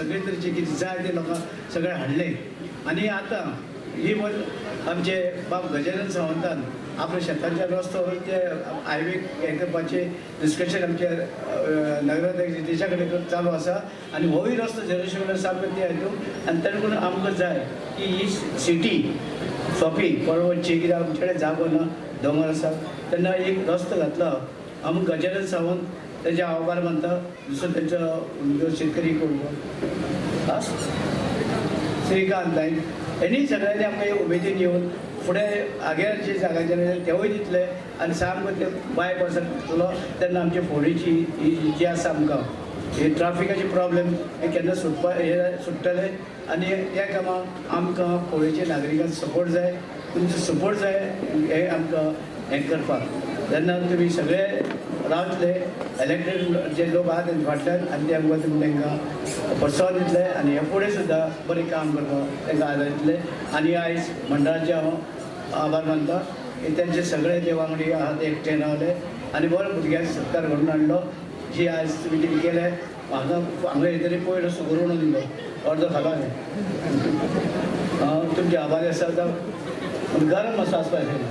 सगळे तरेचे कितें जाय ते लोकांक सगळे हाडले आनी आतां ही आमचे बाब गजानन सावंतान आपल्या शेतांच्या रस्तो ते हायवे हें करपाचें डिस्कशन आमचे नगराध्यक्ष देशा कडेन चालू आसा आनी होय रस्तो जेरुसलेम सारको ते हातूंत आनी तेणे करून आमकां जाय की ही सिटी सोंपी पळोवची कित्याक आमचे कडेन जागो ना दोंगर आसा तेन्ना एक रस्तो घातलो आमकां गजानन सावंत तेजे आभार मानता दुसरो तेंचो शेतकरी कोण श्रीकांत नायक हेणी सगळ्यांनी आमकां उमेदीन येवन फुडें आग्यार जे जागाचेर तेवूय दितले आनी सामको ते बाय पर्सन दितलो तेन्ना आमचे फोंडेची ही जी आसा आमकां हे ट्राफिकाचे प्रॉब्लेम हे केन्ना सुट्टले आनी ह्या कामाक आमकां फोंडेच्या नागरिकांचो सपोर्ट जाय तुमचो सपोर्ट जाय हे आमकां हें करपाक तेन्ना तुमी सगळे रावतले इलेक्टेड जे लोक आहा तेंचे फाटल्यान आनी ते आमकां तुमी तांकां प्रोत्साहन दितले आनी हे फुडें सुद्दां बरें काम करपाक तांकां आदार दितले आनी आयज मंडळाचे हांव आभार मानता की तेंचे सगळे जे वांगडी आहा ते एकठांय रावले आनी बरो भुरग्यांचो सत्कार घडोवन हाडलो जी आयज तुमी कितें केलें हांगा तरी पयलो सुगरून दिलो अर्दो खालो हांवें हांव तुमचे आभारी आसा गरम असो आसपाक जाय